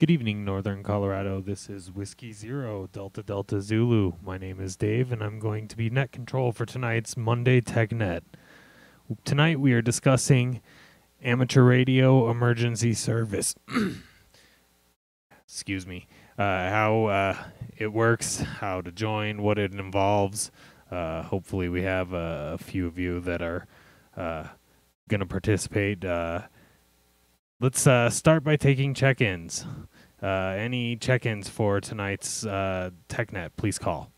Good evening, Northern Colorado. This is Whiskey Zero, Delta Delta Zulu. My name is Dave, and I'm going to be net control for tonight's Monday Tech Net. Tonight we are discussing amateur radio emergency service. Excuse me. How it works, how to join, what it involves. Hopefully we have a few of you that are going to participate. Let's start by taking check-ins. Any check-ins for tonight's TechNet, please call.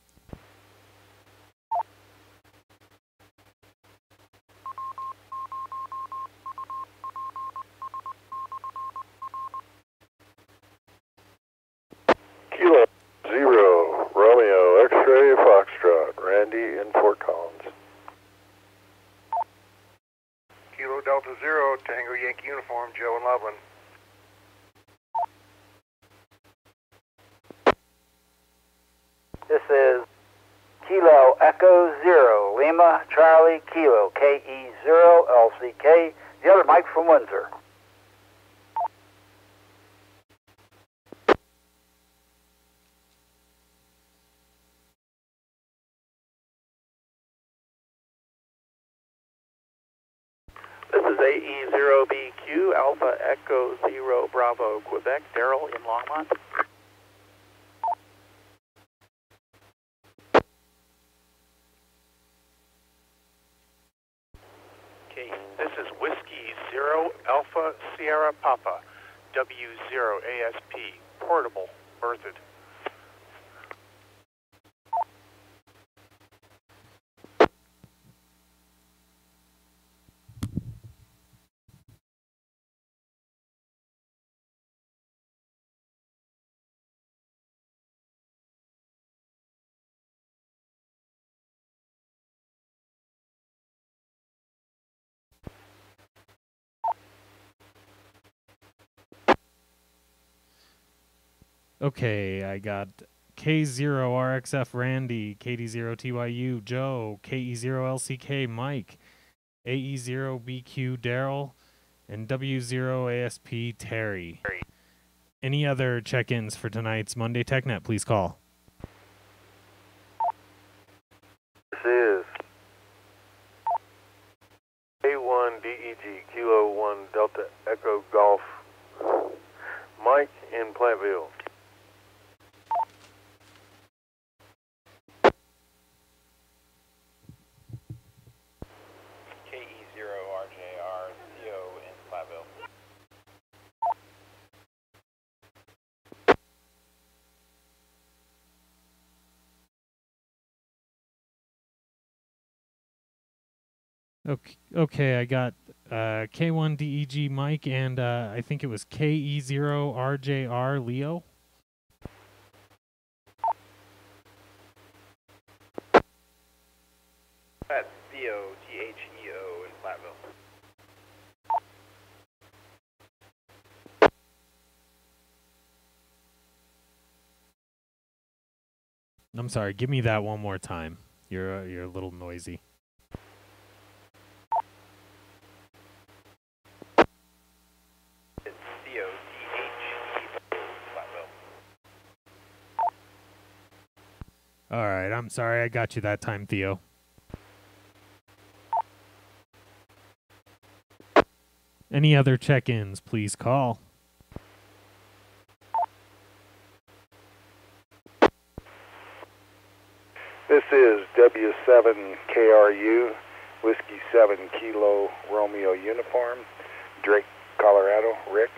Kilo Zero, Romeo, X-Ray, Foxtrot, Randy in Fort Collins. Kilo Delta Zero, Tango Yankee Uniform, Joe in Loveland. This is Kilo Echo Zero, Lima Charlie Kilo, KE0 LCK, the other Mike from Windsor. This is AE0BQ, Alpha Echo Zero Bravo, Quebec, Daryl in Longmont. Okay, this is Whiskey Zero Alpha Sierra Papa, W0 ASP, portable, berthed. Okay, I got K0RXF Randy, KD0TYU Joe, KE0LCK Mike, AE0BQ Daryl, and W0ASP Terry. Any other check-ins for tonight's Monday TechNet, please call. This is A1DEG, Kilo 1, Delta Echo Golf, Mike in Plantville. KE0RJR, Theo in Platteville. Okay, I got K1DEG Mike and I think it was KE0RJR Leo. That's Theo, THEO in Platteville. I'm sorry, give me that one more time. You're a little noisy. It's Theo, THEO in Platteville. All right, I'm sorry I got you that time, Theo. Any other check-ins, please call. This is W7KRU, Whiskey 7 Kilo Romeo Uniform, Drake, Colorado, Rick.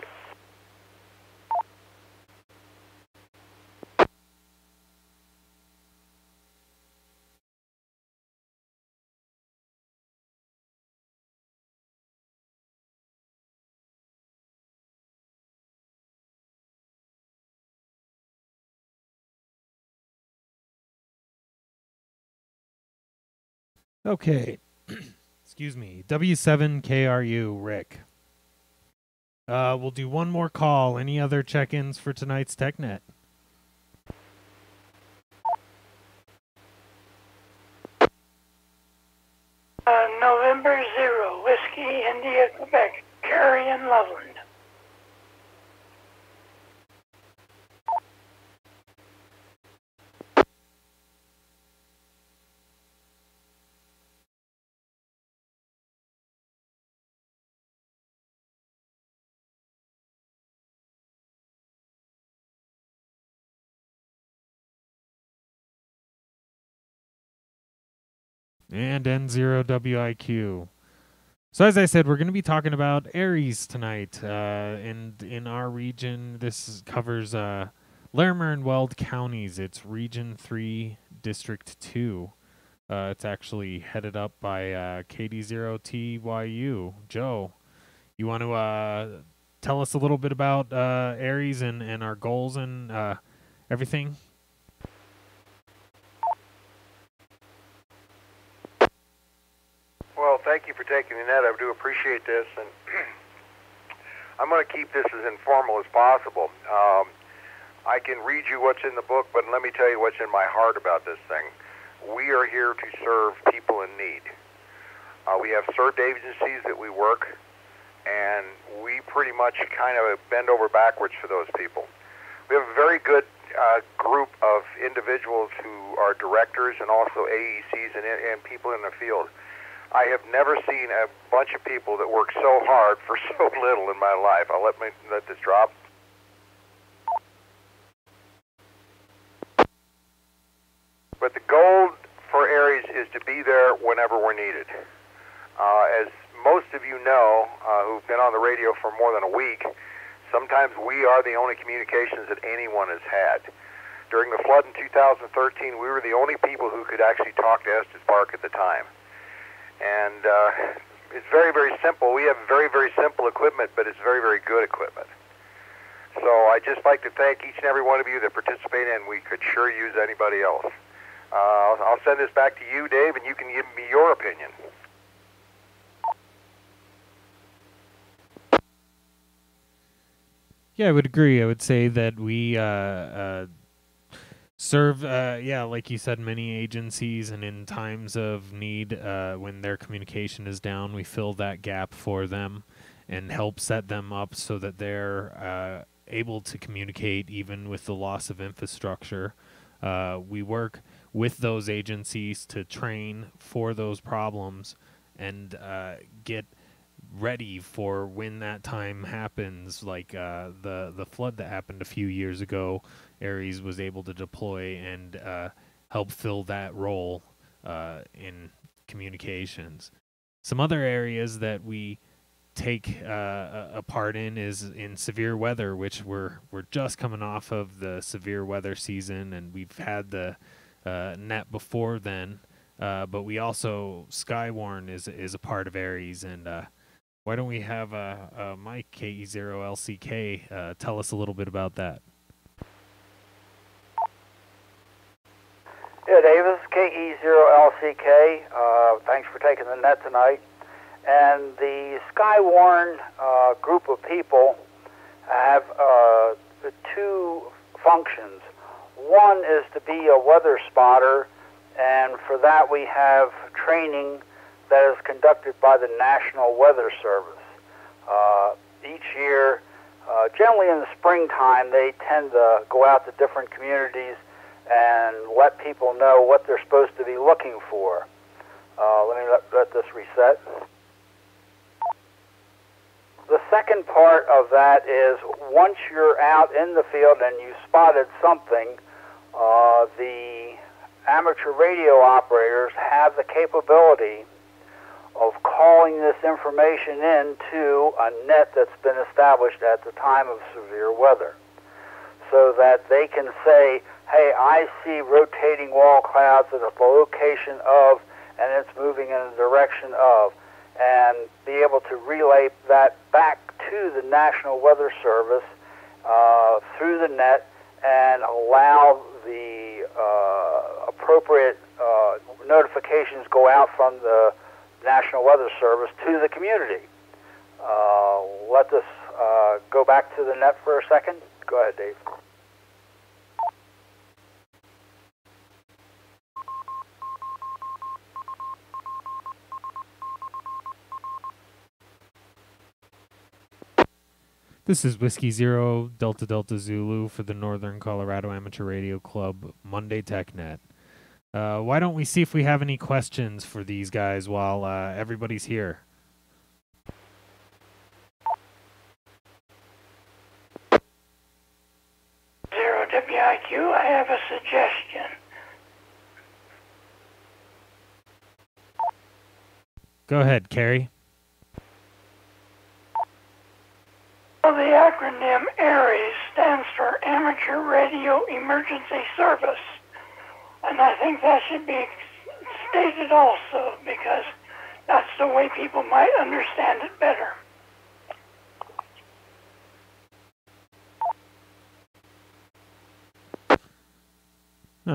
Okay. Excuse me. W7KRU, Rick. We'll do one more call. Any other check-ins for tonight's TechNet? November 0, Whiskey, India, Quebec, Carrie in Loveland. And N0WIQ. So as I said, we're going to be talking about ARES tonight. And in our region, this covers Larimer and Weld counties. It's Region 3, District 2. It's actually headed up by KD0TYU. Joe, you want to tell us a little bit about ARES and our goals and everything? Well, thank you for taking the net. I do appreciate this, and I'm going to keep this as informal as possible. I can read you what's in the book, but let me tell you what's in my heart about this thing. We are here to serve people in need. We have served agencies that we work, and we pretty much kind of bend over backwards for those people. We have a very good group of individuals who are directors and also AECs and people in the field. I have never seen a bunch of people that work so hard for so little in my life. I'll let this drop. But the goal for ARES is to be there whenever we're needed. As most of you know, who've been on the radio for more than a week, sometimes we are the only communications that anyone has had. During the flood in 2013, we were the only people who could actually talk to Estes Park at the time. And it's very, very simple. We have very, very simple equipment, but it's very, very good equipment. So I'd just like to thank each and every one of you that participated, and we could sure use anybody else. I'll send this back to you, Dave, and you can give me your opinion. Yeah, I would agree. I would say that we serve, like you said, many agencies, and in times of need, when their communication is down, we fill that gap for them and help set them up so that they're able to communicate even with the loss of infrastructure. We work with those agencies to train for those problems and get ready for when that time happens, like the flood that happened a few years ago. ARES was able to deploy and help fill that role in communications. Some other areas that we take a part in is in severe weather, which we're just coming off of the severe weather season, and we've had the net before then, but we also, Skywarn is a part of ARES, and why don't we have Mike, KE0LCK, tell us a little bit about that? Yeah, Davis, KE0LCK. Thanks for taking the net tonight. And the Skywarn group of people have two functions. One is to be a weather spotter, and for that we have training that is conducted by the National Weather Service. Each year, generally in the springtime, they tend to go out to different communities and let people know what they're supposed to be looking for. Let me let this reset. The second part of that is once you're out in the field and you spotted something, the amateur radio operators have the capability of calling this information into a net that's been established at the time of severe weather, so that they can say, hey, I see rotating wall clouds at the location of, and it's moving in the direction of, and be able to relay that back to the National Weather Service through the net and allow the appropriate notifications go out from the National Weather Service to the community. Let this go back to the net for a second. Go ahead, Dave. This is Whiskey Zero Delta Delta Zulu for the Northern Colorado Amateur Radio Club Monday Tech Net. Why don't we see if we have any questions for these guys while everybody's here? Zero WIQ, I have a suggestion. Go ahead, Carrie. Well, the acronym ARES stands for Amateur Radio Emergency Service. And I think that should be stated also, because that's the way people might understand it better.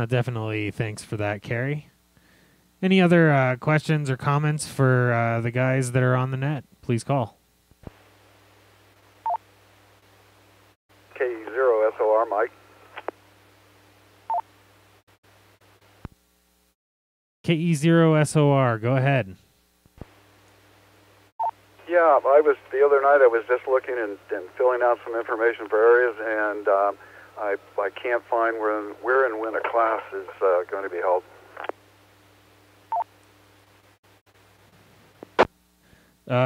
Definitely thanks for that, Carrie. Any other questions or comments for the guys that are on the net? Please call. K0SOR, Mike. KE0SOR, go ahead. Yeah, the other night I was just looking and filling out some information for ARES, and I can't find where and when a class is going to be held.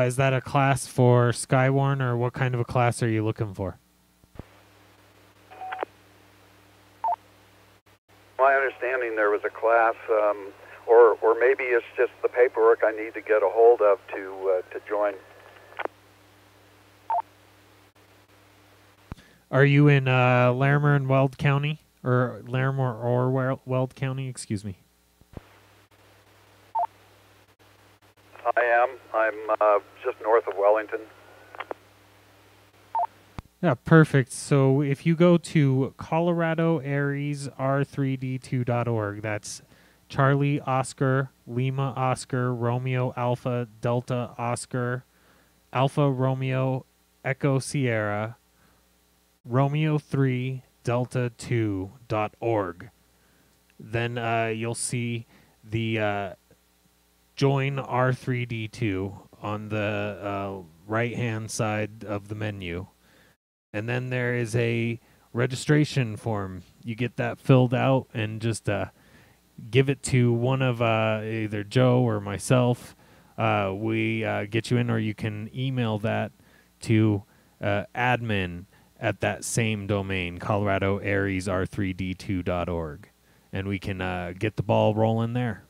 Is that a class for Skywarn, or what kind of a class are you looking for? My understanding there was a class, or maybe it's just the paperwork I need to get a hold of to join. Are you in Larimer and Weld County, or Larimer or Weld County? Excuse me. I am. I'm just north of Wellington. Yeah, perfect. So if you go to Colorado ARES R3D2.org, that's Charlie Oscar, Lima Oscar, Romeo Alpha, Delta Oscar, Alpha Romeo, Echo Sierra, Romeo 3, Delta 2.org. Then you'll see the Join R3D2 on the right-hand side of the menu. And then there is a registration form. You get that filled out and just give it to one of either Joe or myself. We get you in, or you can email that to admin at that same domain, Colorado ARES R3D2.org. And we can get the ball rolling there.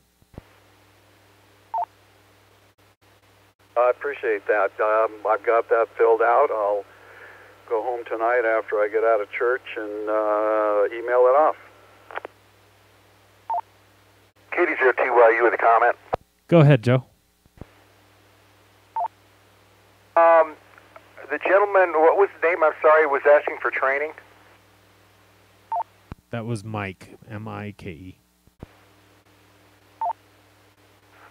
I appreciate that. I've got that filled out. I'll go home tonight after I get out of church and email it off. Katie02, you with a comment? Go ahead, Joe. The gentleman, what was the name? I'm sorry, was asking for training. That was Mike, M-I-K-E.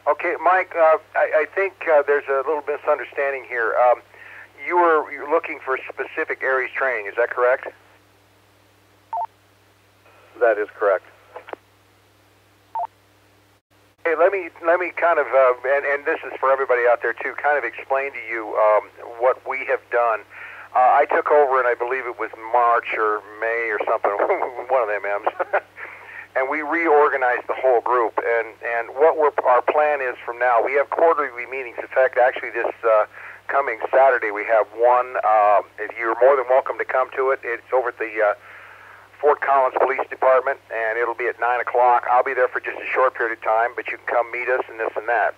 Okay, Mike, I think there's a little misunderstanding here. You're looking for specific ARES training, is that correct? That is correct. Hey, let me kind of, and this is for everybody out there too, kind of explain to you what we have done. I took over, and I believe it was March or May or something, one of them M's, and we reorganized the whole group. And what our plan is from now, we have quarterly meetings. In fact, actually this coming Saturday we have one. You're more than welcome to come to it. It's over at the Fort Collins Police Department, and it'll be at 9 o'clock. I'll be there for just a short period of time, but you can come meet us and this and that.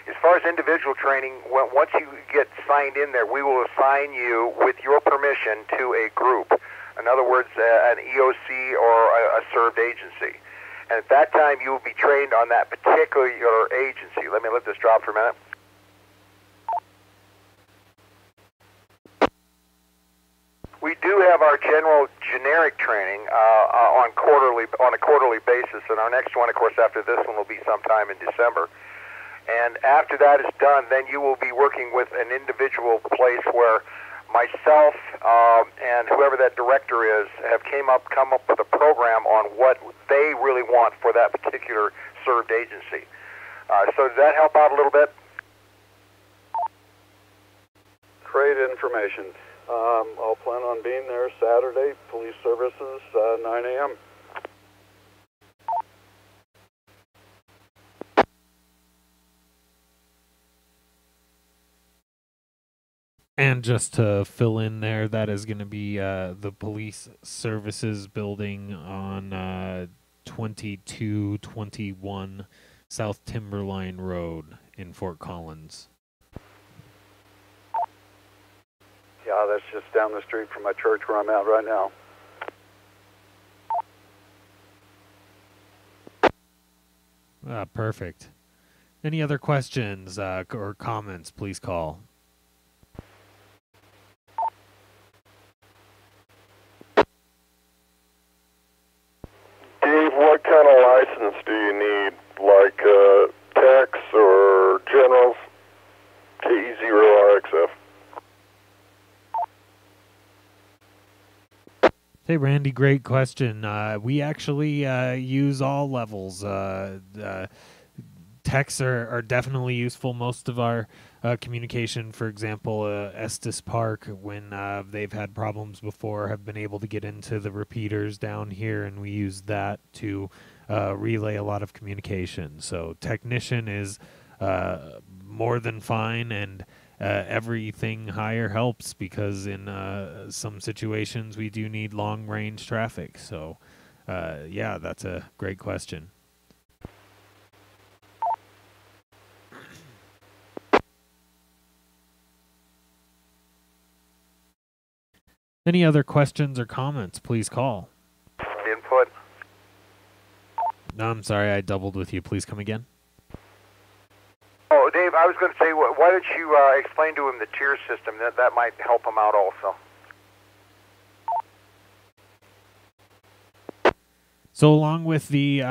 As far as individual training, once you get signed in there, we will assign you, with your permission, to a group. In other words, an EOC or a served agency. And at that time, you will be trained on that particular agency. Let me let this drop for a minute. We do have our general generic training on a quarterly basis, and our next one, of course, after this one will be sometime in December. And after that is done, then you will be working with an individual place where myself and whoever that director is have come up with a program on what they really want for that particular served agency. So does that help out a little bit? Great information. I'll plan on being there Saturday, police services, 9 a.m. And just to fill in there, that is going to be the police services building on 2221 South Timberline Road in Fort Collins. Yeah, that's just down the street from my church where I'm at right now. Perfect. Any other questions or comments, please call. Dave, what kind of license do you need? Like techs or generals? KE0RXF. Hey, Randy, great question. We actually use all levels. Techs are definitely useful. Most of our communication, for example, Estes Park, when they've had problems before, have been able to get into the repeaters down here, and we use that to relay a lot of communication. So technician is more than fine, and everything higher helps, because in some situations we do need long-range traffic. So, yeah, that's a great question. Any other questions or comments, please call. Input. No, I'm sorry, I doubled with you. Please come again. Oh, Dave, I was going to say, why don't you explain to him the tier system? That might help him out also. So along with the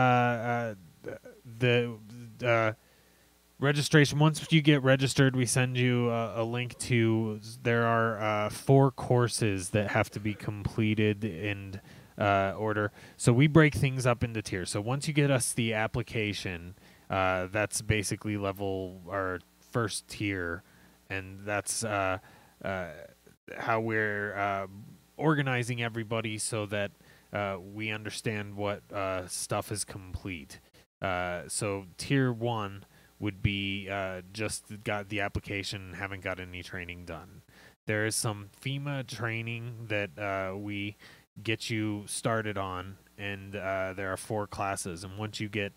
registration, once you get registered, we send you a link to, there are 4 courses that have to be completed in order. So we break things up into tiers. So once you get us the application, that's basically level our first tier, and that's how we're organizing everybody so that we understand what stuff is complete. So tier 1 would be just got the application, haven't got any training done. There is some FEMA training that we get you started on, and there are 4 classes, and once you get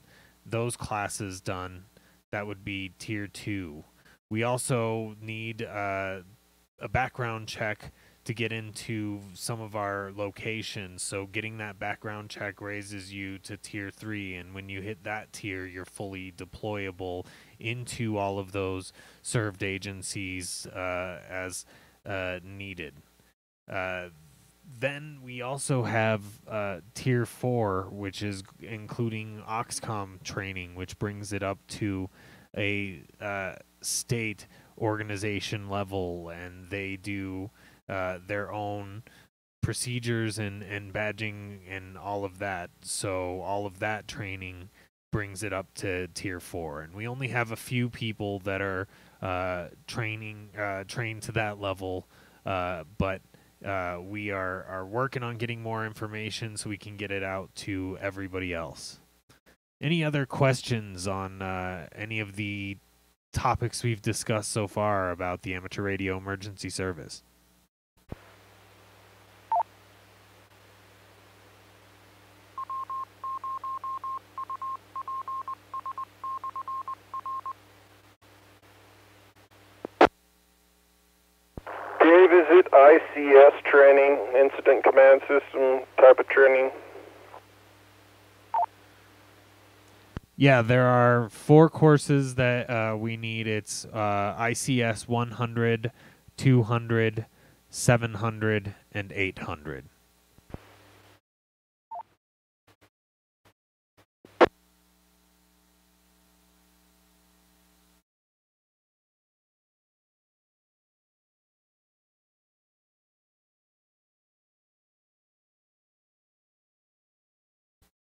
those classes done, that would be tier 2. We also need a background check to get into some of our locations, so getting that background check raises you to tier 3, and when you hit that tier, you're fully deployable into all of those served agencies as needed. Then we also have tier 4, which is including Oxcom training, which brings it up to a state organization level, and they do their own procedures and badging and all of that. So all of that training brings it up to tier 4, and we only have a few people that are trained to that level, but we are working on getting more information so we can get it out to everybody else. Any other questions on any of the topics we've discussed so far about the amateur radio emergency service? Dave, is it ICS training, Incident Command System type of training? Yeah, there are 4 courses that we need. It's ICS 100, 200, 700, and 800.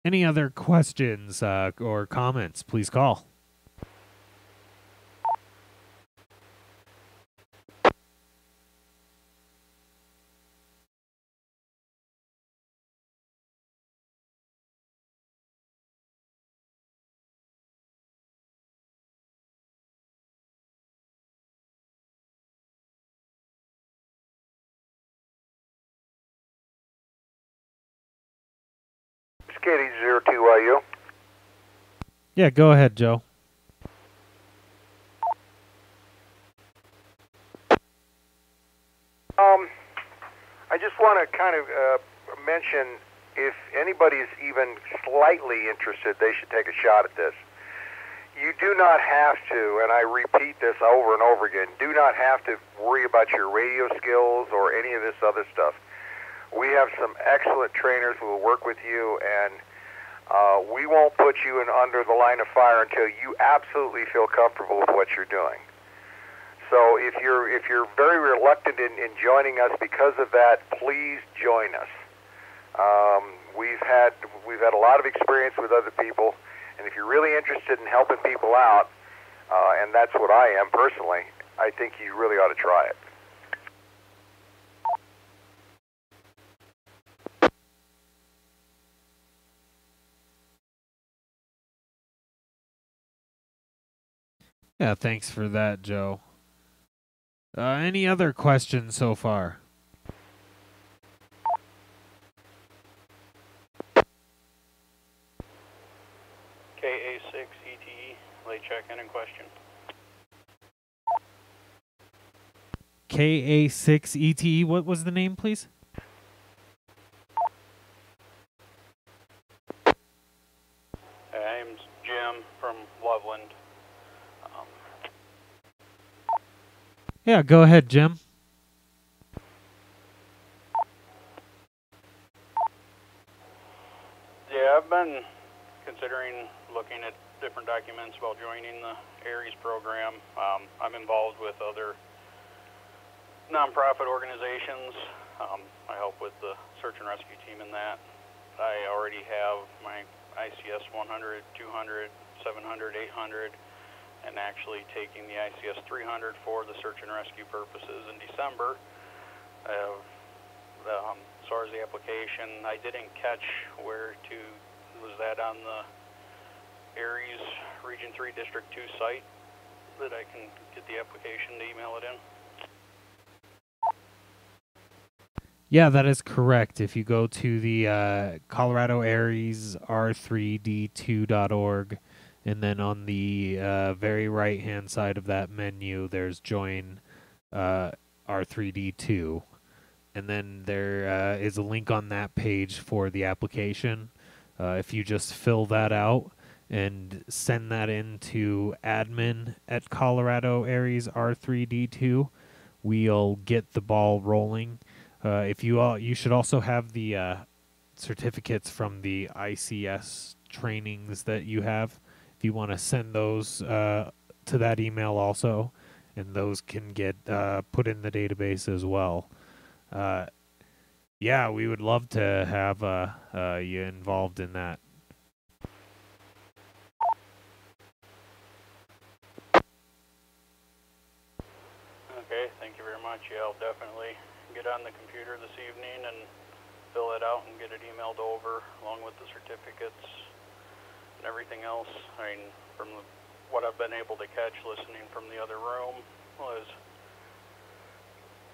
Any other questions or comments, please call. KD02YU. Yeah, go ahead, Joe. I just want to kind of mention, if anybody's even slightly interested, they should take a shot at this. You do not have to, and I repeat this over and over again, do not have to worry about your radio skills or any of this other stuff. We have some excellent trainers who will work with you, and we won't put you in under the line of fire until you absolutely feel comfortable with what you're doing. So if you're very reluctant in joining us because of that, please join us. We've had a lot of experience with other people, and if you're really interested in helping people out, and that's what I am personally, I think you really ought to try it. Yeah, thanks for that, Joe. Any other questions so far? KA6 ETE, late check-in in question. KA6 ETE, what was the name, please? I'm Jim from Loveland. Yeah, go ahead, Jim. Yeah, I've been considering looking at different documents while joining the ARES program. I'm involved with other nonprofit organizations. I help with the search and rescue team in that. I already have my ICS 100, 200, 700, 800, and actually taking the ICS 300 for the search and rescue purposes in December. As far as the application, I didn't catch where to, was that on the ARES Region 3 District 2 site that I can get the application to email it in? Yeah, that is correct. If you go to the Colorado ARES R3D2.org, and then on the very right-hand side of that menu, there's Join R3D2. And then there is a link on that page for the application. If you just fill that out and send that in to admin@Colorado ARES R3D2, we'll get the ball rolling. You should also have the certificates from the ICS trainings that you have. If you want to send those to that email also, and those can get put in the database as well. Yeah, we would love to have you involved in that. Okay, thank you very much. Yeah, I'll definitely get on the computer this evening and fill it out and get it emailed over along with the certificates and everything else. I mean, from what I've been able to catch listening from the other room was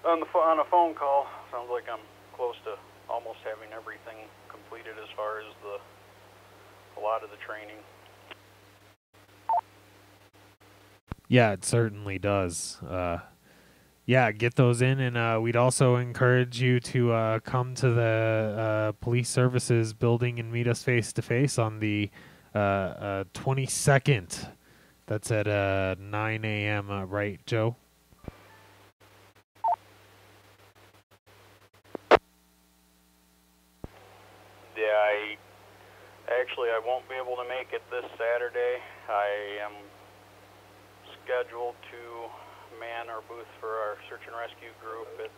on a phone call. Sounds like I'm close to almost having everything completed as far as a lot of the training. Yeah, it certainly does. Yeah, get those in, and we'd also encourage you to come to the Police Services building and meet us face-to-face on the 22nd. That's at 9 a.m., right, Joe? Yeah, I won't be able to make it this Saturday. I am scheduled to man our booth for our search and rescue group at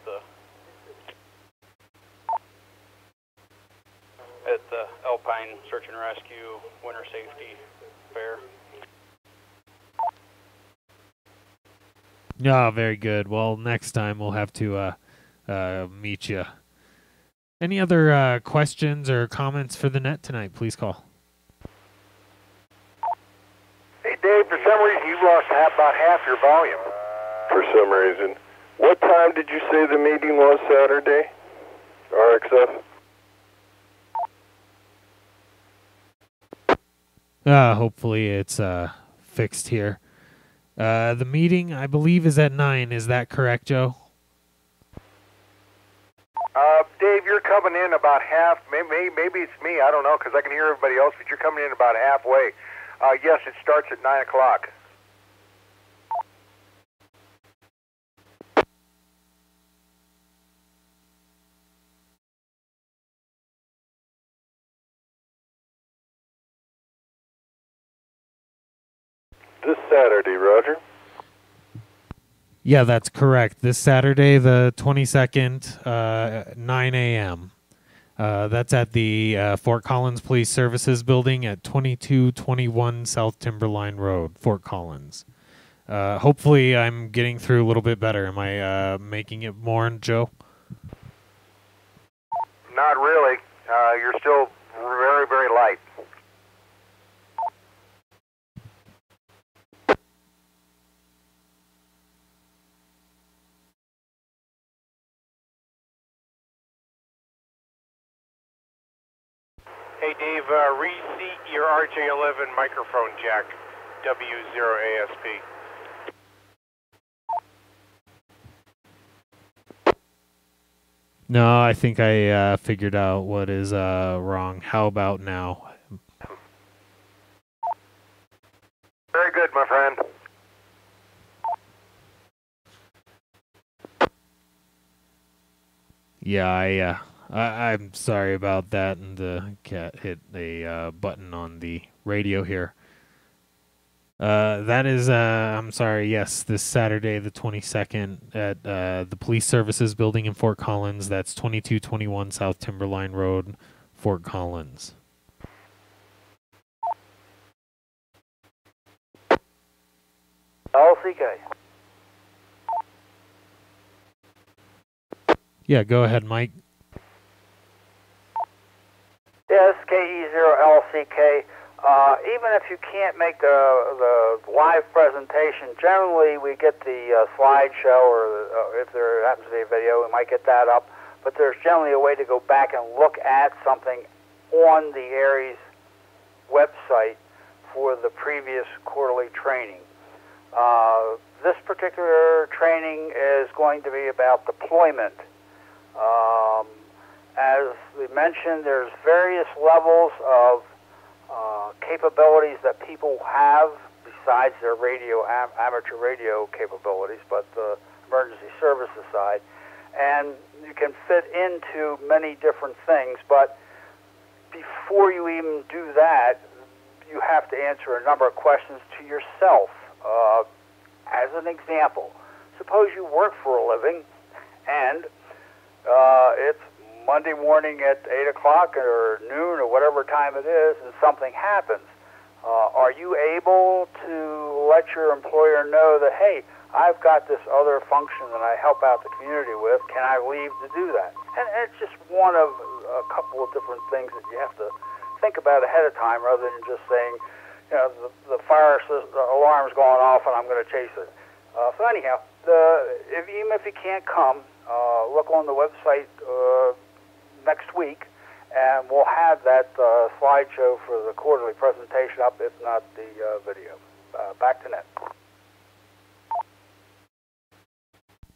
the Alpine Search and Rescue Winter Safety Fair. Yeah, very good. Well, next time we'll have to meet you. Any other questions or comments for the net tonight? Please call. Hey, Dave, for some reason you lost about half your volume. For some reason. What time did you say the meeting was Saturday? RXF? Hopefully it's fixed here. The meeting, I believe, is at 9. Is that correct, Joe? Dave, you're coming in about half. Maybe it's me. I don't know because I can hear everybody else, but you're coming in about halfway. Yes, it starts at 9 o'clock. This Saturday, Roger? Yeah, that's correct. This Saturday, the 22nd, 9 a.m. That's at the Fort Collins Police Services Building at 2221 South Timberline Road, Fort Collins. Hopefully I'm getting through a little bit better. Am I making it more, Joe? Not really. You're still very, very light. Hey, Dave, reseat your RJ11 microphone jack, W0ASP. No, I think I figured out what is wrong. How about now? Very good, my friend. Yeah, I'm sorry about that, and the cat hit a button on the radio here. That is, I'm sorry, yes, this Saturday, the 22nd, at the Police Services Building in Fort Collins. That's 2221 South Timberline Road, Fort Collins. LCK. Yeah, go ahead, Mike. Yes, KE0LCK. Even if you can't make the live presentation, generally we get the slideshow, or if there happens to be a video, we might get that up. But there's generally a way to go back and look at something on the ARES website for the previous quarterly training. This particular training is going to be about deployment. As we mentioned, there's various levels of capabilities that people have besides their amateur radio capabilities, but the emergency services side. And you can fit into many different things, but before you even do that, you have to answer a number of questions to yourself. As an example, suppose you work for a living and it's Monday morning at 8 o'clock or noon or whatever time it is, and something happens. Are you able to let your employer know that, hey, I've got this other function that I help out the community with, can I leave to do that? And it's just one of a couple of different things that you have to think about ahead of time, rather than just saying, you know, the fire alarm's going off and I'm going to chase it. So anyhow, even if you can't come, look on the website next week, and we'll have that slideshow for the quarterly presentation up, if not the video. Back to Ned.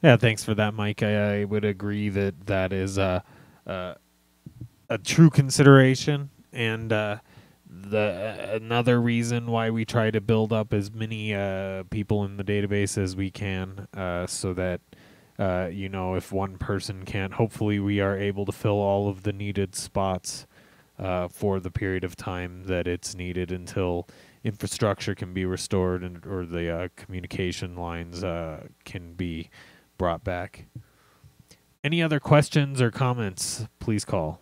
Yeah, thanks for that, Mike. I would agree that that is a true consideration, and another reason why we try to build up as many people in the database as we can, so that you know, if one person can't, hopefully we are able to fill all of the needed spots for the period of time that it's needed until infrastructure can be restored or the communication lines can be brought back. Any other questions or comments, please call.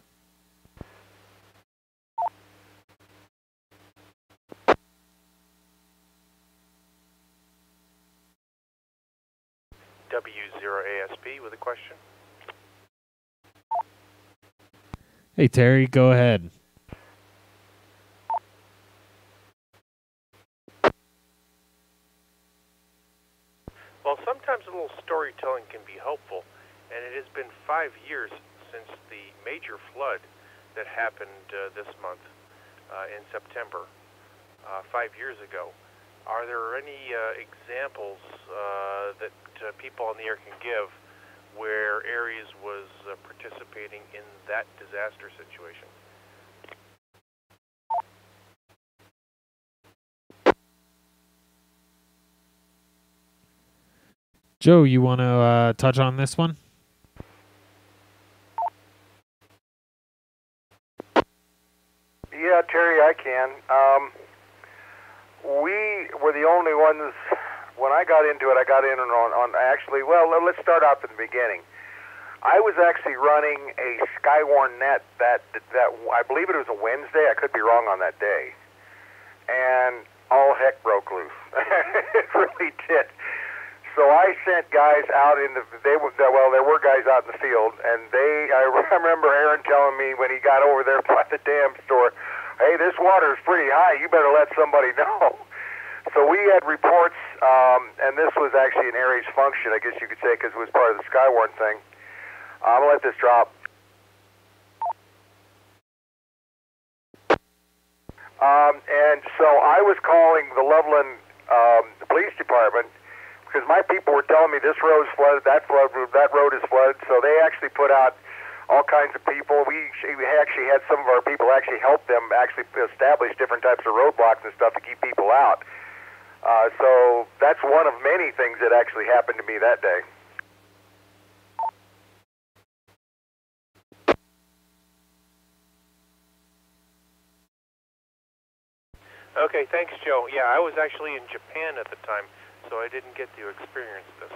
W0ASP with a question. Hey, Terry, go ahead. Well, sometimes a little storytelling can be helpful, and it has been 5 years since the major flood that happened this month in September, 5 years ago. Are there any examples that people on the air can give where ARES was participating in that disaster situation. Joe, you want to touch on this one? Yeah, Terry, I can. We were the only ones. When I got into it, I got in on actually. Well, let's start out from the beginning. I was actually running a Skywarn net that I believe it was a Wednesday. I could be wrong on that day, and all heck broke loose. It really did. So I sent guys out in there were guys out in the field, and I remember Aaron telling me when he got over there by the dam store, hey, this water is pretty high, you better let somebody know. So we had reports, and this was actually an ARES function, I guess you could say, because it was part of the Skywarn thing. I'm going to let this drop. And so I was calling the Loveland police department, because my people were telling me this road is flooded, that road is flooded, so they actually put out all kinds of people. We actually had some of our people actually help them actually establish different types of roadblocks and stuff to keep people out. So that's one of many things that actually happened to me that day. Okay, thanks, Joe. Yeah, I was actually in Japan at the time, so I didn't get to experience this.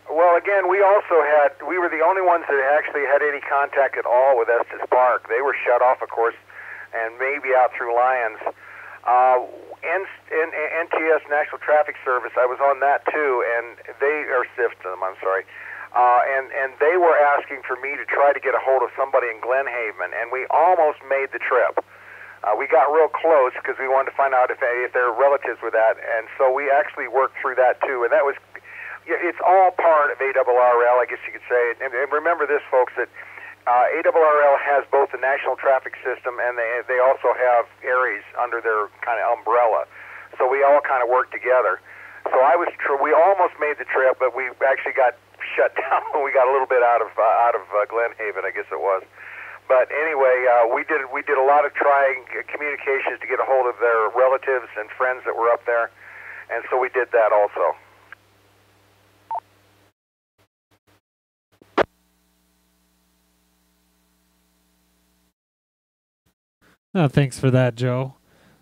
Well, again, we were the only ones that actually had any contact at all with Estes Park. They were shut off, of course, and maybe out through Lyons. NTS, National Traffic Service, I was on that too, and and they were asking for me to try to get a hold of somebody in Glenhaven, and we almost made the trip. We got real close because we wanted to find out if their relatives were that, and so we actually worked through that too. And that was, it's all part of ARRL, I guess you could say. And remember this, folks, that ARRL has both the National Traffic System and they also have ARES under their kind of umbrella. So we all kind of work together. So we almost made the trip, but we actually got shut down when we got a little bit out of Glenhaven, I guess it was. But anyway, we did a lot of trying communications to get a hold of their relatives and friends that were up there, and so we did that also. Thanks for that, Joe.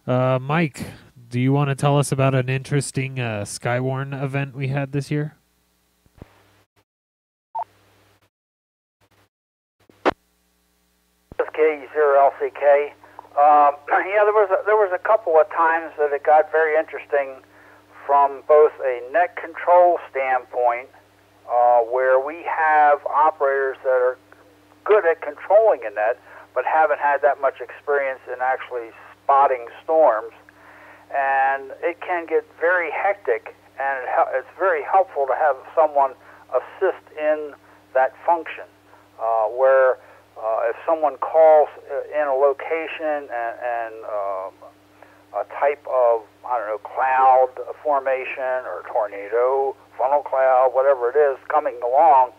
Mike, do you want to tell us about an interesting Skywarn event we had this year? K0LCK. Yeah, there was a couple of times that it got very interesting from both a net control standpoint, where we have operators that are good at controlling a net, but haven't had that much experience in actually spotting storms, and it can get very hectic, and it's very helpful to have someone assist in that function, where if someone calls in a location and a type of, cloud formation or tornado, funnel cloud, whatever it is coming along,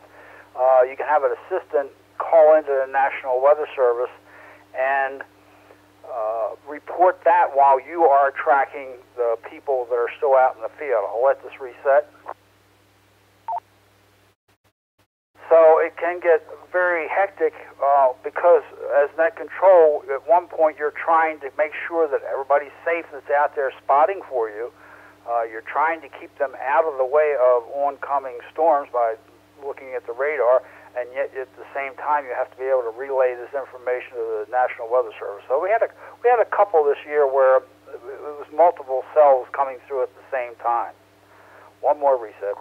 you can have an assistant call into the National Weather Service and report that while you are tracking the people that are still out in the field. I'll let this reset. So it can get very hectic because as net control, at one point you're trying to make sure that everybody's safe that's out there spotting for you. You're trying to keep them out of the way of oncoming storms by looking at the radar, and yet at the same time you have to be able to relay this information to the National Weather Service. So we had a couple this year where it was multiple cells coming through at the same time. One more reset.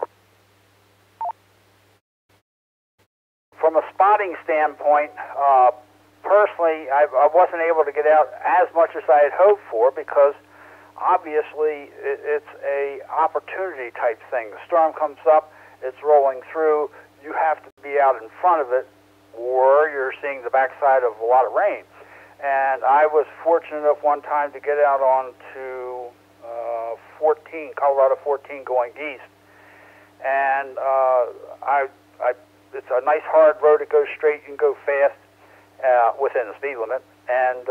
From a spotting standpoint, personally, I wasn't able to get out as much as I had hoped for because obviously it's a opportunity type thing. The storm comes up, it's rolling through, you have to be out in front of it or you're seeing the backside of a lot of rain. And I was fortunate enough one time to get out onto Colorado 14 going east, and it's a nice hard road. It goes straight. You can go fast within the speed limit. And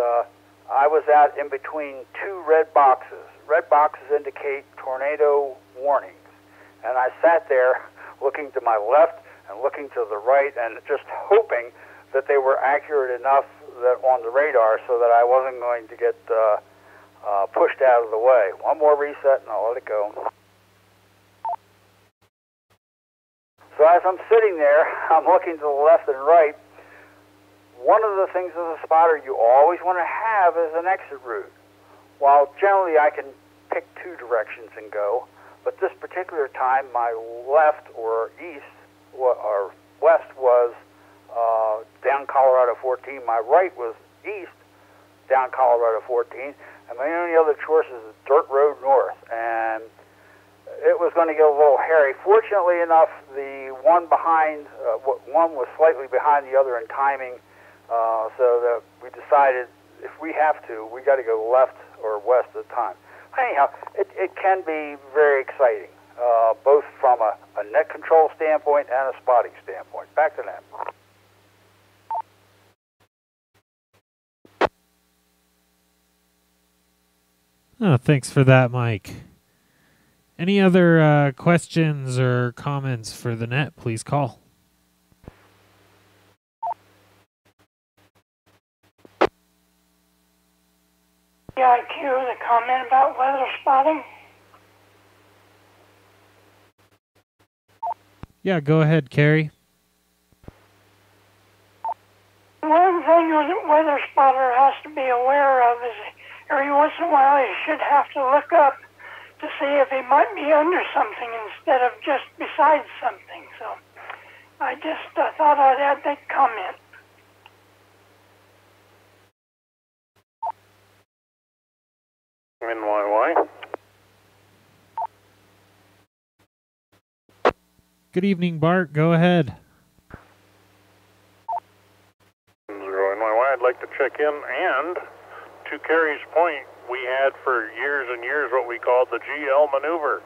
I was out in between two red boxes. Red boxes indicate tornado warnings. And I sat there looking to my left and looking to the right and just hoping that they were accurate enough that on the radar so that I wasn't going to get pushed out of the way. One more reset and I'll let it go. So as I'm sitting there, I'm looking to the left and right. One of the things as a spotter you always want to have is an exit route. While generally I can pick two directions and go, but this particular time my left or east or west was down Colorado 14. My right was east down Colorado 14. And my only other choice is dirt road north. And it was going to get a little hairy. Fortunately enough, the one behind, one was slightly behind the other in timing, so that we decided if we have to, we got to go left or west at the time. Anyhow, it can be very exciting, both from a net control standpoint and a spotting standpoint. Back to that. Oh, thanks for that, Mike. Any other questions or comments for the net, please call. IQ, the comment about weather spotting. Yeah, go ahead, Carrie. One thing a weather spotter has to be aware of is every once in a while you should have to look up to see if he might be under something instead of just beside something. So I just thought I'd add that comment. NYY. Good evening, Bart. Go ahead. 0 NYY, I'd like to check in, and to Carrie's point, we had for years and years what we called the GL maneuver.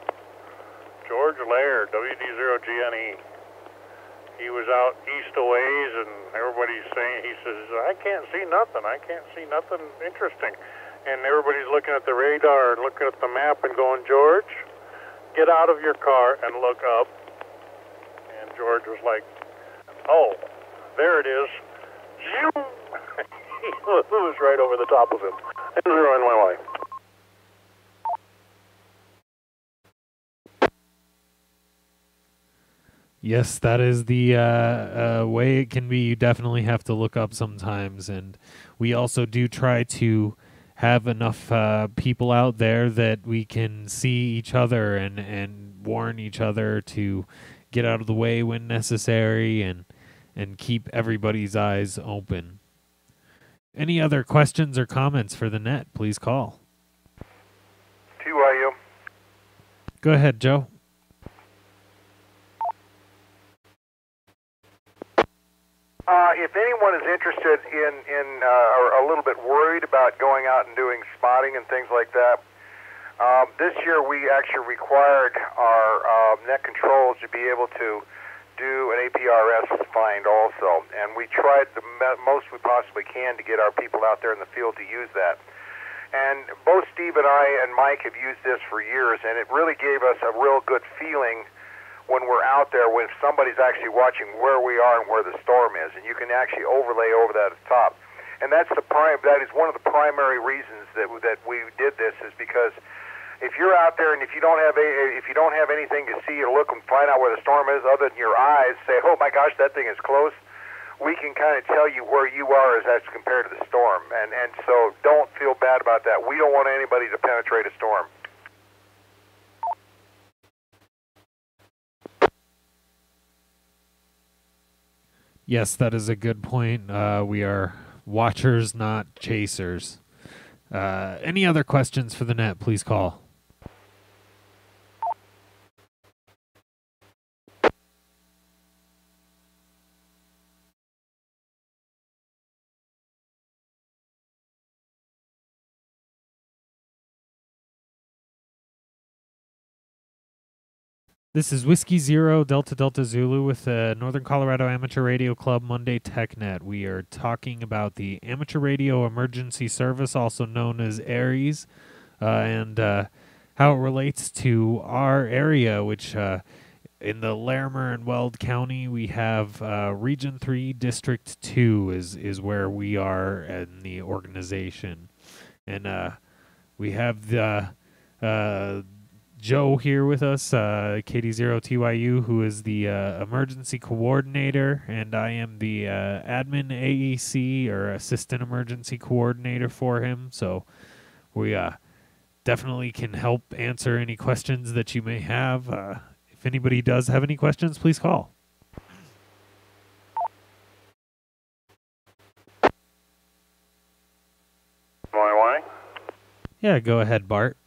George Laird, WD0GNE. He was out east a ways, and everybody's saying, he says, I can't see nothing. I can't see nothing interesting. And everybody's looking at the radar and looking at the map and going, George, get out of your car and look up. And George was like, oh, there it is. He was right over the top of him. 0 NYY. Yes, that is the way it can be. You definitely have to look up sometimes. And we also do try to have enough people out there that we can see each other and warn each other to get out of the way when necessary and keep everybody's eyes open. Any other questions or comments for the net, please call. TYU. Go ahead, Joe. If anyone is interested or a little bit worried about going out and doing spotting and things like that, this year we actually required our net controls to be able to do an APRS find also, and we tried the most we possibly can to get our people out there in the field to use that. And both Steve and I and Mike have used this for years, and it really gave us a real good feeling when we're out there, when somebody's actually watching where we are and where the storm is, and you can actually overlay over that at the top. And that is one of the primary reasons that we did this, is because if you're out there and if you don't have anything to see or look and find out where the storm is other than your eyes, say, oh my gosh, that thing is close, we can kind of tell you where you are as that's compared to the storm. And so don't feel bad about that. We don't want anybody to penetrate a storm. Yes, that is a good point. We are watchers, not chasers. Any other questions for the net, please call. This is Whiskey Zero Delta Delta Zulu with the Northern Colorado Amateur Radio Club Monday TechNet. We are talking about the Amateur Radio Emergency Service, also known as ARES, and how it relates to our area, which in the Larimer and Weld County, we have Region 3, District 2 is where we are in the organization. And we have the Joe here with us, KD0TYU, who is the emergency coordinator, and I am the admin AEC, or assistant emergency coordinator for him. So we definitely can help answer any questions that you may have. If anybody does have any questions, please call. Why? Yeah, go ahead, Bart.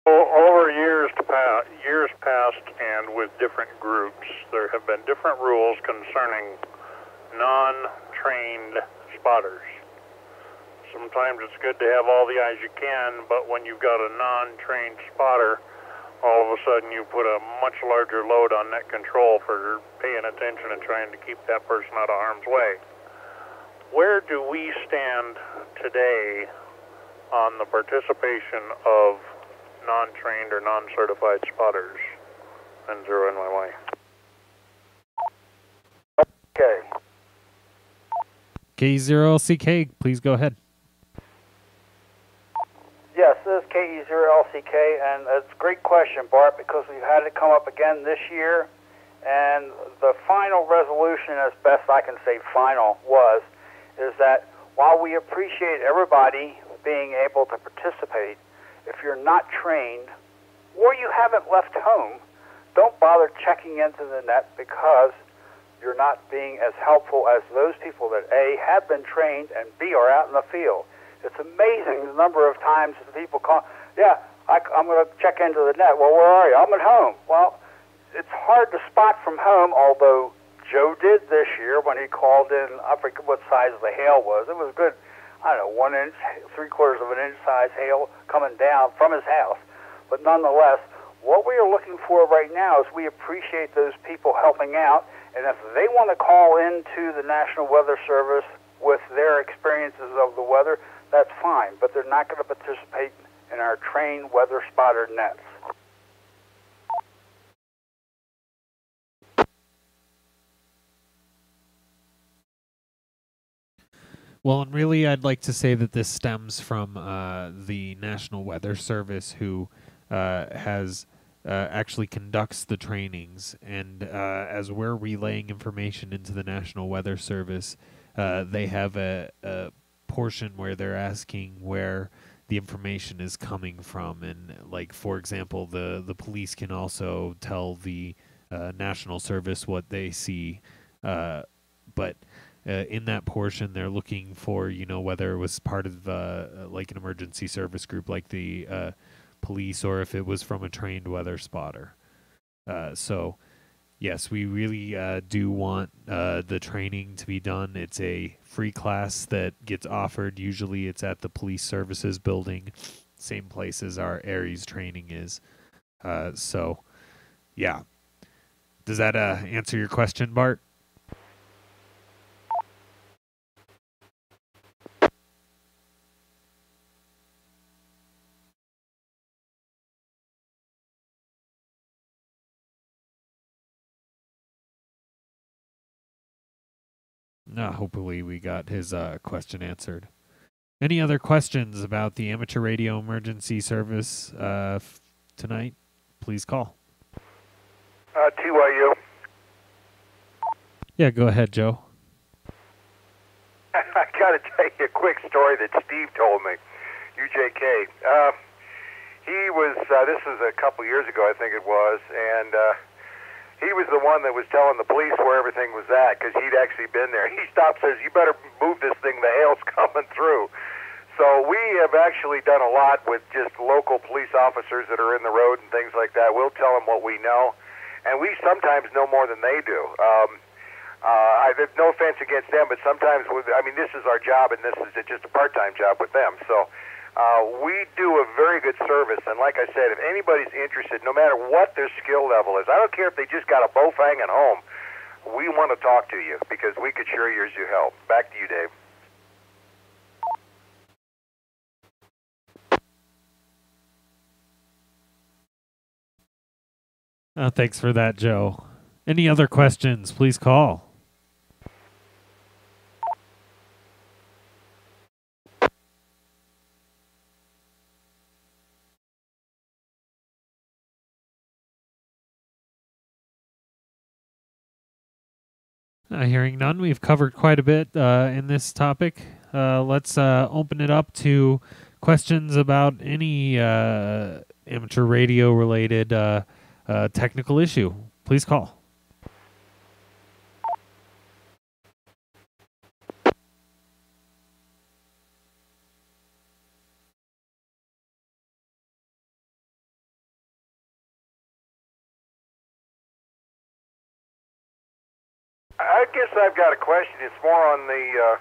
Over years past, and with different groups, there have been different rules concerning non-trained spotters. Sometimes it's good to have all the eyes you can, but when you've got a non-trained spotter, all of a sudden you put a much larger load on net control for paying attention and trying to keep that person out of harm's way. Where do we stand today on the participation of non-trained or non-certified spotters and Zero NYY? Okay. K0LCK, please go ahead. Yes, this is KE0LCK, and it's a great question, Bart, because we've had it come up again this year, and the final resolution, as best I can say final, is that while we appreciate everybody being able to participate, if you're not trained or you haven't left home, don't bother checking into the net, because you're not being as helpful as those people that A, have been trained, and B, are out in the field. It's amazing the number of times that people call, yeah, I'm going to check into the net. Well, where are you? I'm at home. Well, it's hard to spot from home, although Joe did this year when he called in. I forget what size the hail was. It was good, I don't know, 1 inch, 3/4 of an inch size hail coming down from his house. But nonetheless, what we are looking for right now is we appreciate those people helping out, and if they want to call into the National Weather Service with their experiences of the weather, that's fine, but they're not going to participate in our trained weather spotter nets. Well, and really, I'd like to say that this stems from the National Weather Service, who has actually conducts the trainings, and as we're relaying information into the National Weather Service, they have a portion where they're asking where the information is coming from, and like, for example, the police can also tell the National Service what they see, but in that portion they're looking for, whether it was part of like an emergency service group like the police, or if it was from a trained weather spotter. So yes, we really do want the training to be done. It's a free class that gets offered. Usually it's at the police services building, same place as our ARES training is. So, yeah. Does that answer your question, Bart? No, hopefully we got his question answered. Any other questions about the Amateur Radio Emergency Service tonight? Please call. TYU. Yeah, go ahead, Joe. I got to tell you a quick story that Steve told me. UJK. He was, this was a couple years ago, I think it was, and he was the one that was telling the police where everything was at, because he'd actually been there. He stopped and says, you better move this thing, the hail's coming through. So we have actually done a lot with just local police officers that are in the road and things like that. We'll tell them what we know, and we sometimes know more than they do. There's no offense against them, but sometimes, this is our job, and this is just a part-time job with them. So We do a very good service, and like I said, if anybody's interested, no matter what their skill level is, I don't care if they just got a Bofang at home, we want to talk to you because we could sure use your help. Back to you, Dave. Thanks for that, Joe. Any other questions, please call. Hearing none, we've covered quite a bit in this topic. Let's open it up to questions about any amateur radio related technical issue. Please call. I guess I've got a question. It's more on the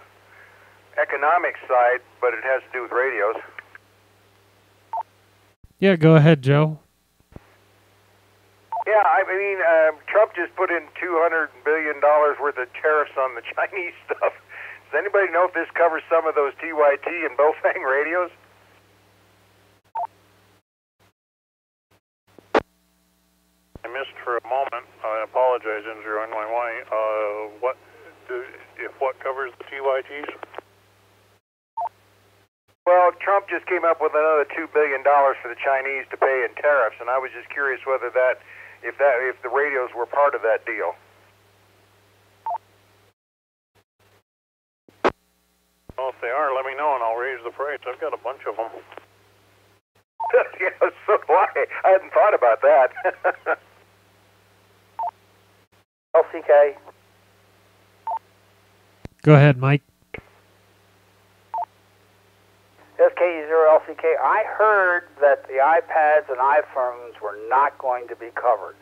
economic side, but it has to do with radios. Yeah, go ahead, Joe. Yeah, I mean, Trump just put in $200 billion worth of tariffs on the Chinese stuff. Does anybody know if this covers some of those TYT and Bofang radios? I missed for a moment. I apologize, N0NYY. What covers the TYTs? Well, Trump just came up with another $2 billion for the Chinese to pay in tariffs, and I was just curious whether if the radios were part of that deal. Well, if they are, let me know and I'll raise the price. I've got a bunch of them. Yeah, so do I. I hadn't thought about that. LCK. Go ahead, Mike. SK0LCK, I heard that the iPads and iPhones were not going to be covered,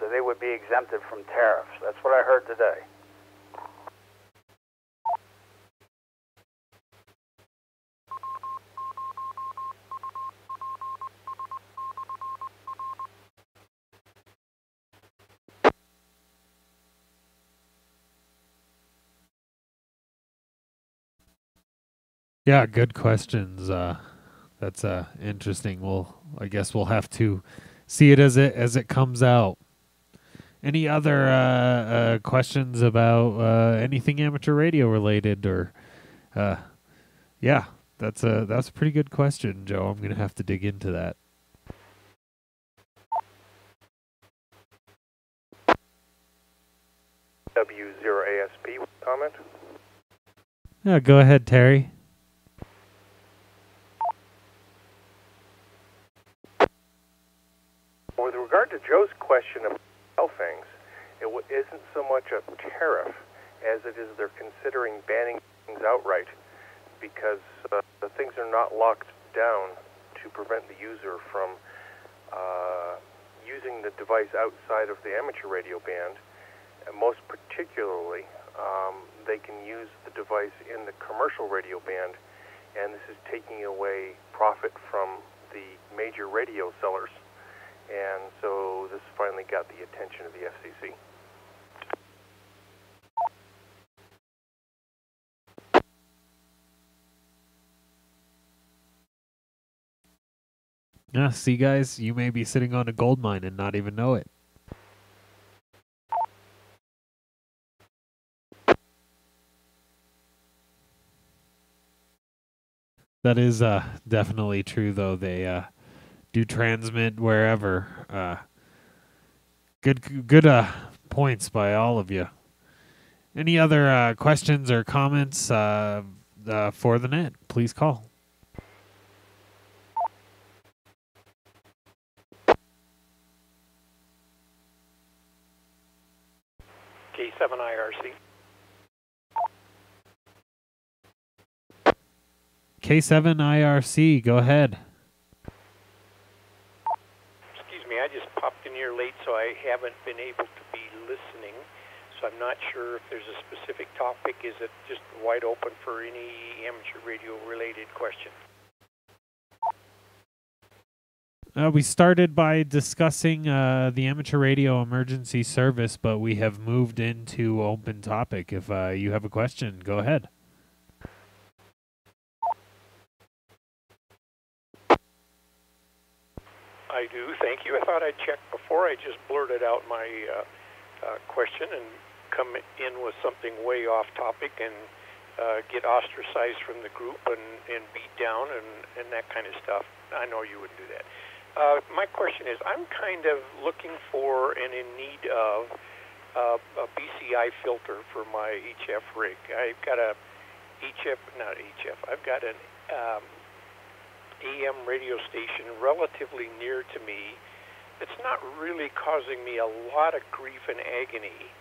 so they would be exempted from tariffs. That's what I heard today. Yeah, good questions. That's interesting. I guess we'll have to see it as it comes out. Any other questions about anything amateur radio related, or yeah, that's a pretty good question, Joe. I'm gonna have to dig into that. W0ASP comment. Yeah, go ahead, Terry. With regard to Joe's question of Bofangs, it isn't so much a tariff as it is they're considering banning things outright because the things are not locked down to prevent the user from using the device outside of the amateur radio band. And most particularly, they can use the device in the commercial radio band, and this is taking away profit from the major radio sellers. And so this finally got the attention of the FCC. Yeah, see, guys, you may be sitting on a gold mine and not even know it. That is definitely true, though. They do transmit wherever. Good points by all of you. Any other questions or comments for the net? Please call. K7IRC. K7IRC, go ahead. Excuse me, I just popped in here late, so I haven't been able to be listening. So I'm not sure if there's a specific topic. Is it just wide open for any amateur radio related question? We started by discussing the amateur radio emergency service, but we have moved into open topic. If you have a question, go ahead. I do, thank you. I thought I'd check before I just blurted out my question and come in with something way off topic and get ostracized from the group and beat down and that kind of stuff. I know you wouldn't do that. My question is, I'm kind of looking for and in need of a BCI filter for my HF rig. I've got a I've got an AM radio station relatively near to me. It's not really causing me a lot of grief and agony,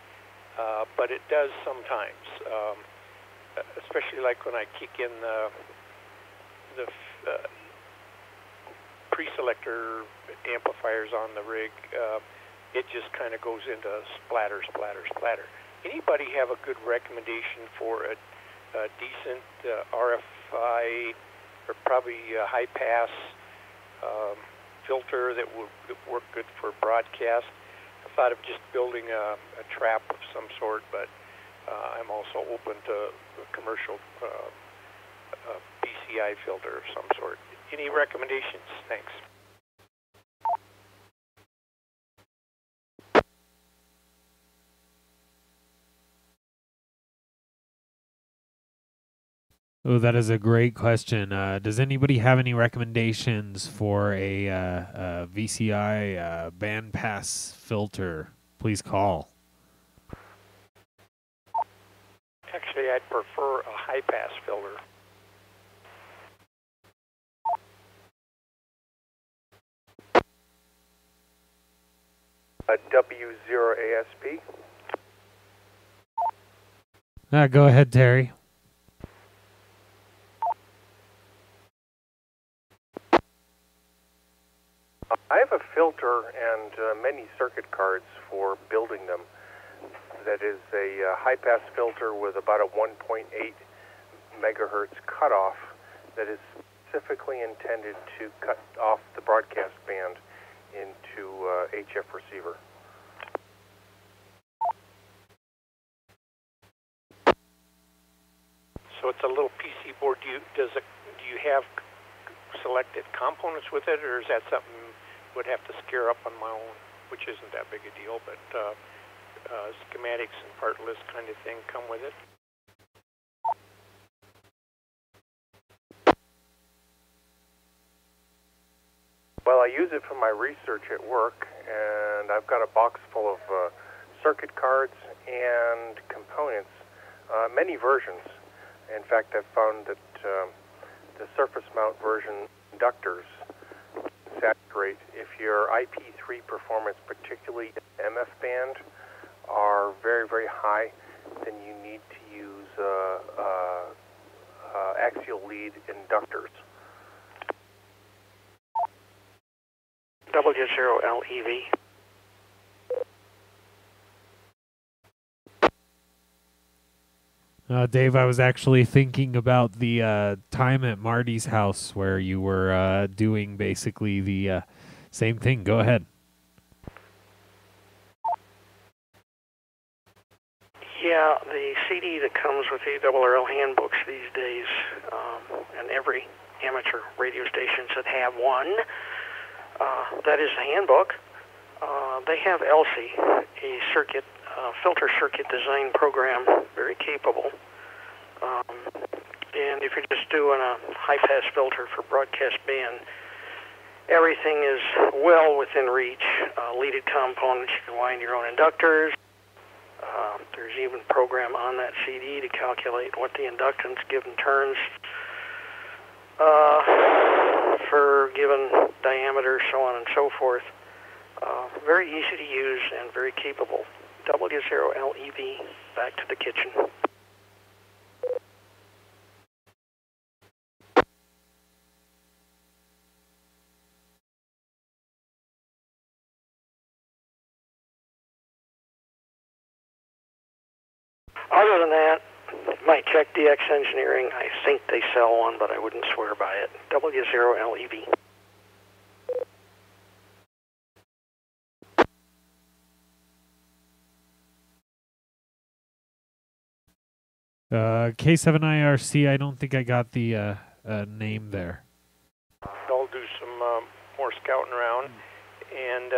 but it does sometimes, especially like when I kick in the pre-selector amplifiers on the rig. It just kind of goes into splatter, splatter, splatter. Anybody have a good recommendation for a decent RFI or probably a high-pass filter that would work good for broadcast? I thought of just building a trap of some sort, but I'm also open to a commercial BCI filter of some sort. Any recommendations? Thanks. Oh, that is a great question. Does anybody have any recommendations for a VCI bandpass filter? Please call. Actually, I'd prefer a high-pass filter. A W0 ASP. Go ahead, Terry. I have a filter and many circuit cards for building them. That is a high-pass filter with about a 1.8 megahertz cutoff that is specifically intended to cut off the broadcast band into HF receiver. So it's a little PC board. Do you have selected components with it, or is that something I would have to scare up on my own, which isn't that big a deal, but schematics and part list kind of thing come with it? Well, I use it for my research at work, and I've got a box full of circuit cards and components, many versions. In fact, I've found that the surface mount version inductors saturate. If your IP3 performance, particularly in the MF band, are very, very high, then you need to use axial lead inductors. W0LEV. Dave, I was actually thinking about the time at Marty's house where you were doing basically the same thing. Go ahead. Yeah, the CD that comes with ARRL handbooks these days, and every amateur radio station should have one. That is the handbook. They have ELSI, a circuit filter circuit design program, very capable. And if you're just doing a high-pass filter for broadcast band, everything is well within reach. Leaded components, you can wind your own inductors. There's even a program on that CD to calculate what the inductance given turns for given diameter, so on and so forth. Very easy to use and very capable. W0LEV, back to the kitchen. Other than that, might check DX Engineering. I think they sell one, but I wouldn't swear by it. W0LEV. K7IRC, I don't think I got the name there. I'll do some more scouting around. And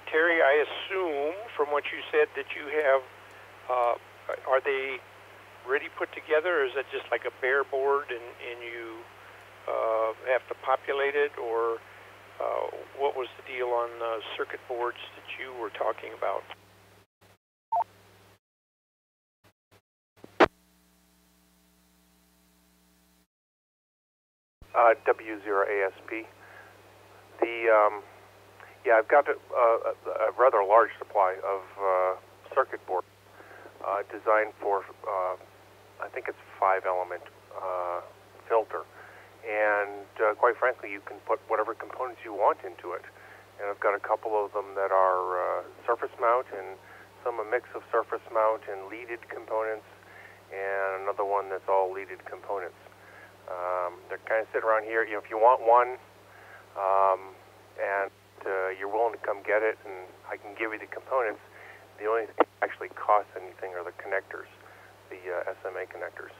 Terry, I assume from what you said that you have, are they ready put together, or is it just like a bare board and you have to populate it, or what was the deal on circuit boards that you were talking about? W0ASP. Yeah, I've got a rather large supply of circuit board designed for, I think it's 5-element filter. And quite frankly, you can put whatever components you want into it. And I've got a couple of them that are surface mount, and some a mix of surface mount and leaded components, and another one that's all leaded components. They're kind of sitting around here. You know, if you want one, and you're willing to come get it, and I can give you the components, the only thing that actually costs anything are the connectors, the SMA connectors.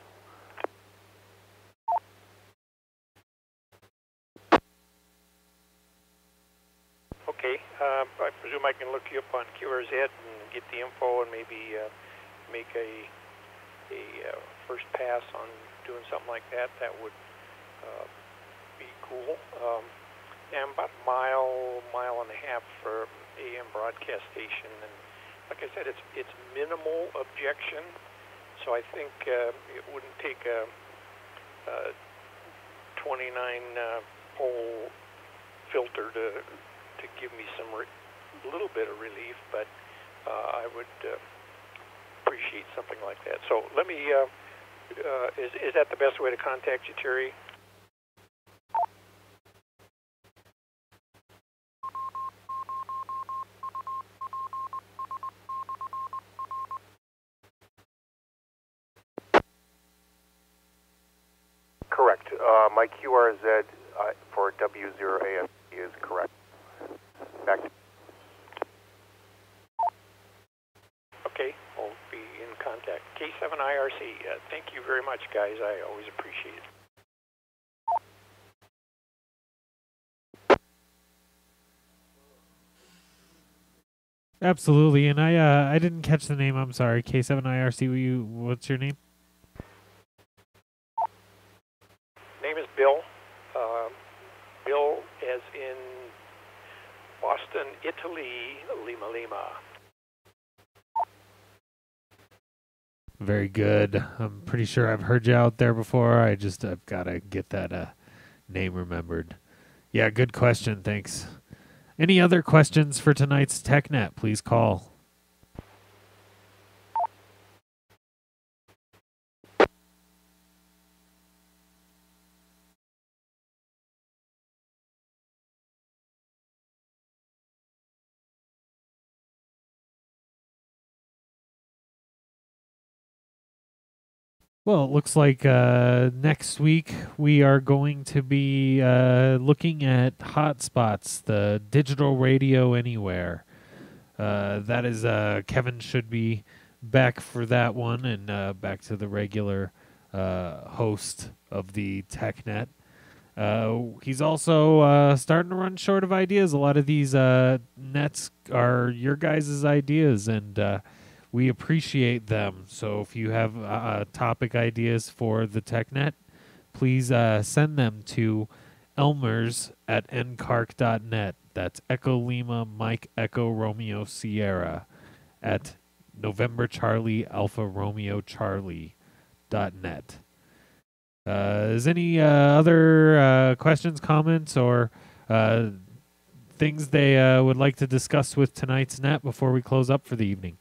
Okay, I presume I can look you up on QRZ and get the info and maybe make a first pass on doing something like that. That would be cool. Yeah, I'm about a mile and a half from AM broadcast station, and like I said, it's minimal objection. So I think it wouldn't take a 29 pole filter to give me some little bit of relief, but I would appreciate something like that. So let me. Is that the best way to contact you, Terry? Correct. My QRZ for W0ASP is correct. Back to Okay, we'll be in contact. K7IRC, thank you very much, guys. I always appreciate it. Absolutely, and I didn't catch the name. I'm sorry. K7IRC. What's your name? Name is Bill. Bill, as in Boston, Italy, Lima, Lima. Very good. I'm pretty sure I've heard you out there before. I've got to get that name remembered. Yeah, good question. Thanks. Any other questions for tonight's TechNet? Please call. Well, it looks like next week we are going to be looking at hotspots, the digital radio anywhere. That is, Kevin should be back for that one, and back to the regular host of the TechNet. He's also starting to run short of ideas. A lot of these nets are your guys' ideas, and we appreciate them. So if you have topic ideas for the TechNet, please send them to elmers@ncarc.net. That's Echo Lima Mike Echo Romeo Sierra at November Charlie Alpha Romeo Charlie.net. Is any other questions, comments, or things they would like to discuss with tonight's net before we close up for the evening?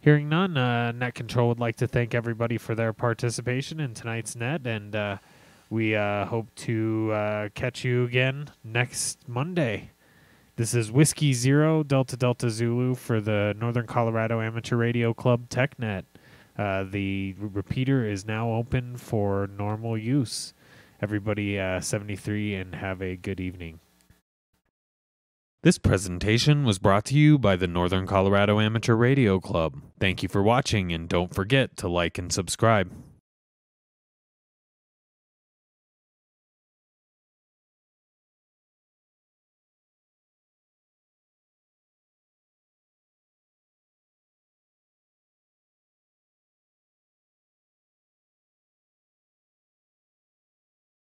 Hearing none, Net Control would like to thank everybody for their participation in tonight's net, and we hope to catch you again next Monday. This is Whiskey Zero Delta Delta Zulu for the Northern Colorado Amateur Radio Club TechNet. The repeater is now open for normal use. Everybody 73 and have a good evening. This presentation was brought to you by the Northern Colorado Amateur Radio Club. Thank you for watching, and don't forget to like and subscribe.